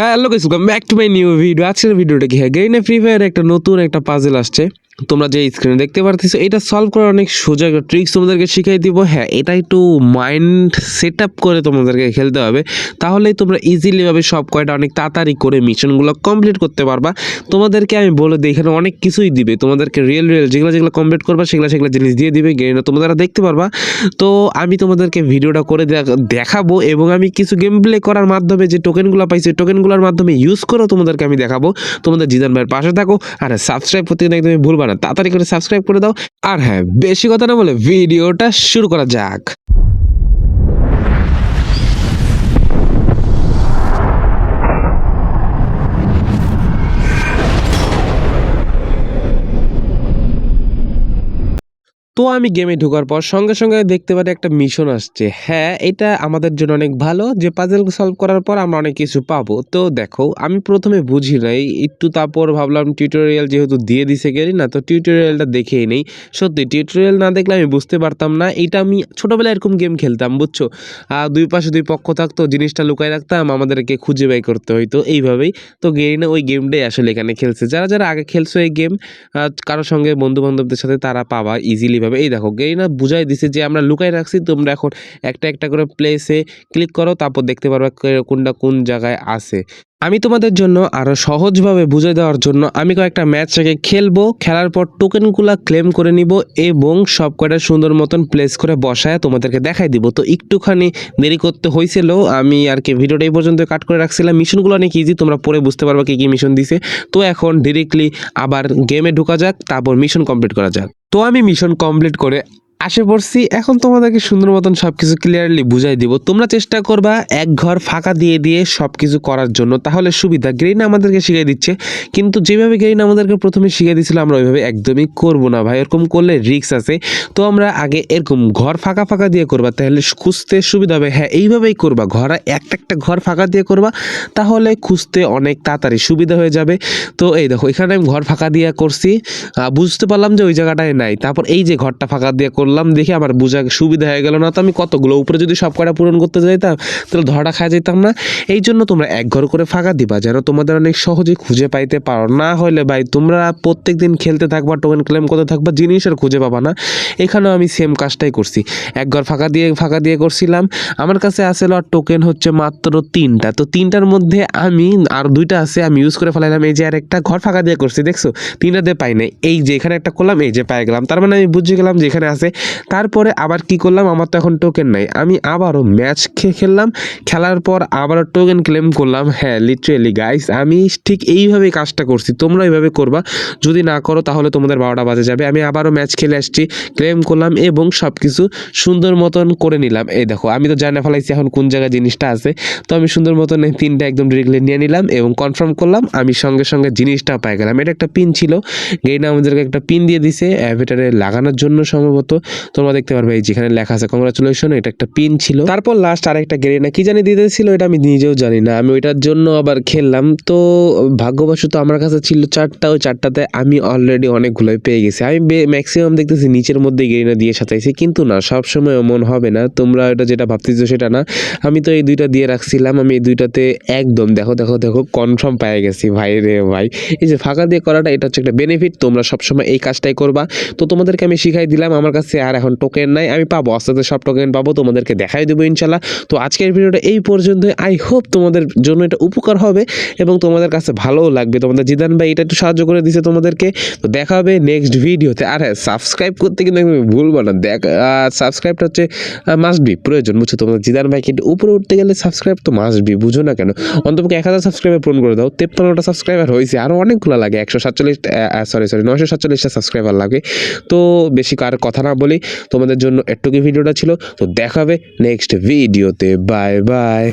Hello guys, welcome back to my new video. আজকের ভিডিওটা কি হয়, গেইনে ফ্রি ফায়ার একটা নতুন একটা পাজেল আসছে। তোমরা যে স্ক্রিনে দেখতে পারতেছো, এটা সলভ করার অনেক সোজা একটা ট্রিক্স তোমাদেরকে শিখিয়ে দিব। হ্যাঁ, এটা একটু মাইন্ড সেট আপ করে তোমাদেরকে খেলতে হবে, তাহলেই তোমরা ইজিলিভাবে সব কয়টা অনেক তাড়াতাড়ি করে মিশনগুলো কমপ্লিট করতে পারবা। তোমাদেরকে আমি বলে দিই, এখানে অনেক কিছুই দিবে তোমাদেরকে, রিয়েল যেগুলো কমপ্লিট করবা সেগুলো জিনিস দিয়ে দিবে। গেইনে তোমরা দেখতে পারবা। তো আমি তোমাদেরকে ভিডিওটা করে দেখাবো এবং আমি কিছু গেম প্লে করার মাধ্যমে যে টোকেনগুলো পাইছি, টোকেনগুলোর মাধ্যমে ইউজ করেও তোমাদেরকে আমি দেখাবো। তোমাদের জিদান ভাইয়ের পাশে থাকো, আর সাবস্ক্রাইব করতে কিন্তু একদমই ভুলবা না, তাড়াতাড়ি করে সাবস্ক্রাইব করে দাও। আর হ্যাঁ, বেশি কথা না বলে ভিডিওটা শুরু করা যাক। তো আমি গেমে ঢোকার পর সঙ্গে সঙ্গে দেখতে পারি একটা মিশন আসছে। হ্যাঁ, এটা আমাদের জন্য অনেক ভালো যে পাজেল সলভ করার পর আমরা অনেক কিছু পাবো। তো দেখো, আমি প্রথমে বুঝি নাই একটু, তারপর ভাবলাম টিউটোরিয়াল যেহেতু দিয়ে দিছে গেলি না, তো টিউটোরিয়ালটা দেখেই নেই। সত্যি টিউটোরিয়াল না দেখলে আমি বুঝতে পারতাম না। এটা আমি ছোটোবেলায় এরকম গেম খেলতাম, বুঝছো। দুই পাশে দুই পক্ষ থাকতো, জিনিসটা লুকায় রাখতাম, আমাদেরকে খুঁজে বাই করতে হইতো এইভাবেই। তো গেইনে ওই গেমটাই আসলে এখানে খেলছে। যারা যারা আগে খেলছো এই গেম, কারোর সঙ্গে বন্ধু বান্ধবদের সাথে, তারা পাবা ইজিলি। এই দেখো, গেইনা বুঝাই দিছে যে আমরা লুকাই রাখছি, তোমরা এখন একটা একটা করে প্লেসে ক্লিক করো, তারপর দেখতে পারবে কোনটা কোন জায়গায় আছে। আমি তোমাদের জন্য আরও সহজভাবে বুঝিয়ে দেওয়ার জন্য আমি কয়েকটা ম্যাচ থেকে খেলবো, খেলার পর টোকেনগুলো ক্লেম করে নিব এবং সব কয়টা সুন্দর মতন প্লেস করে বসায় তোমাদেরকে দেখাই দিব। তো একটুখানি দেরি করতে হয়েছিল, আমি আর কি ভিডিওটা এই পর্যন্ত কাট করে রাখছিলাম। মিশনগুলো অনেক ইজি, তোমরা পরে বুঝতে পারবে কী কী মিশন দিছে। তো এখন ডিরেক্টলি আবার গেমে ঢোকা যাক, তারপর মিশন কমপ্লিট করা যাক। তো আমি মিশন কমপ্লিট করে আসে পড়ছি। এখন তোমাদেরকে সুন্দর মতন সব কিছু ক্লিয়ারলি বুঝাই দিব। তোমরা চেষ্টা করবা এক ঘর ফাঁকা দিয়ে দিয়ে সব কিছু করার জন্য, তাহলে সুবিধা। গেইনা আমাদেরকে শিখিয়ে দিচ্ছে, কিন্তু যেভাবে গেইনা আমাদেরকে প্রথমে শিখিয়ে দিচ্ছিল আমরা ওইভাবে একদমই করবো না ভাই, এরকম করলে রিস্ক আছে। তো আমরা আগে এরকম ঘর ফাঁকা ফাঁকা দিয়ে করবা, তাহলে খুঁজতে সুবিধা হবে। হ্যাঁ, এইভাবেই করবা, একটা একটা ঘর ফাঁকা দিয়ে করবা, তাহলে খুঁজতে অনেক তাড়াতাড়ি সুবিধা হয়ে যাবে। তো এই দেখো, এখানে আমি ঘর ফাঁকা দিয়ে করছি, বুঝতে পারলাম যে ওই জায়গাটায় নাই। তারপর এই যে ঘরটা ফাঁকা দিয়ে করলাম, দেখে আমার বোঝা সুবিধা হয়ে গেল। না তো আমি কতগুলো উপরে যদি সব কটা পূরণ করতে যাইতাম, তাহলে ধরাটা খাওয়া যেতাম না। এই জন্য তোমরা এক ঘর করে ফাঁকা দিবা, যেন তোমাদের অনেক সহজে খুঁজে পাইতে পারো। না হলে ভাই তোমরা প্রত্যেক দিন খেলতে থাকবা, টোকেন ক্লেম করতে থাকবা, জিনিস আর খুঁজে পাবা না। এখানেও আমি সেম কাজটাই করছি, এক ঘর ফাঁকা দিয়ে করছিলাম। আমার কাছে আসলে আর টোকেন হচ্ছে মাত্র 3টা। তো 3টার মধ্যে আমি আর 2টা আছে, আমি ইউজ করে ফেলাইলাম। এই যে আর একটা ঘর ফাঁকা দিয়ে করছি, দেখছো, 3টাতে পাই নাই। এই যে এখানে একটা করলাম, এই যে পাই গেলাম, তার মানে আমি বুঝে গেলাম যে এখানে আছে। তারপরে আবার কি করলাম, আমার তো এখন টোকেন নাই, আমি আবারও ম্যাচ খেললাম, খেলার পর আবারও টোকেন ক্লেম করলাম। হ্যাঁ, লিটারেলি গাইস, আমি ঠিক এইভাবেই কাজটা করছি, তোমরা এইভাবে করবা। যদি না করো তাহলে তোমাদের 12টা বাজে যাবে। আমি আবারও ম্যাচ খেলে আসছি, ক্লেম করলাম এবং সব কিছু সুন্দর মতন করে নিলাম। এই দেখো, আমি তো জানা ফেলাইছি এখন কোন জায়গায় জিনিসটা আছে। তো আমি সুন্দর মতন 3টা একদম ডিরেক্টলি নিয়ে নিলাম এবং কনফার্ম করলাম। আমি সঙ্গে সঙ্গে জিনিসটা পাই গেলাম। এটা একটা পিন ছিল, গেইনা আমাদেরকে একটা পিন দিয়ে দিছে অ্যাভেটারে লাগানোর জন্য সম্ভবত। তোমরা দেখতে পারবে এই যেখানে লেখা আছে কংগ্রাচুলেশন, এটা একটা পিন ছিল। তারপর লাস্ট আরেকটা গেরিনা কি জানি দিতে ছিল, এটা আমি নিজেও জানি না। আমি ওইটার জন্য আবার খেললাম। তো ভাগ্যবশত আমার কাছে ছিল 4টা, ওই 4টাতে আমি অলরেডি অনেকগুলোই পেয়ে গেছি। আমি ম্যাক্সিমাম দেখতেছি নিচের মধ্যে গেরিনা দিয়ে সাজাইছি, কিন্তু না, সবসময় এমন হবে না। তোমরা এটা যেটা ভাবতেছো সেটা না। আমি তো এই 2টা দিয়ে রাখছিলাম, আমি এই 2টাতে একদম দেখো দেখো দেখো কনফার্ম পেয়ে গেছি ভাই রে ভাই। এই যে ফাঁকা দিয়ে করাটা, এটা হচ্ছে একটা বেনিফিট। তোমরা সবসময় এই কাজটাই করবা। তো তোমাদেরকে আমি শিখাই দিলাম। আমার কাছে আর এখন টোকেন নাই, আমি পাবো আস্তে আস্তে সব টোকেন পাবো, তোমাদেরকে দেখাই দেবো ইনশাল্লাহ। তো আজকের ভিডিওটা এই পর্যন্ত। আই হোপ তোমাদের জন্য এটা উপকার হবে এবং তোমাদের কাছে ভালোও লাগবে। তোমাদের জিদান ভাই এটা একটু সাহায্য করে দিছে তোমাদেরকে। তো দেখা হবে নেক্সট ভিডিওতে। আর হ্যাঁ, সাবস্ক্রাইব করতে কিন্তু আমি ভুলবো না। সাবস্ক্রাইবটা হচ্ছে মাস্ট বি, প্রয়োজন, বুঝছো। তোমাদের জিদান ভাই কিন্তু উপরে উঠতে গেলে সাবস্ক্রাইব তো মাস্ট বি, বুঝো না কেন। অন্তপক্ষে 1000 সাবস্ক্রাইবার পূরণ করে দাও। 53টা সাবস্ক্রাইবার হয়েছে, আরও অনেকগুলো লাগে, 947টা সাবস্ক্রাইবার লাগে। তো বেশি কার কথা না বলি, তোমাদের জন্য একটুকু ভিডিওটা ছিল। তো দেখাবে নেক্সট ভিডিওতে। Bye bye.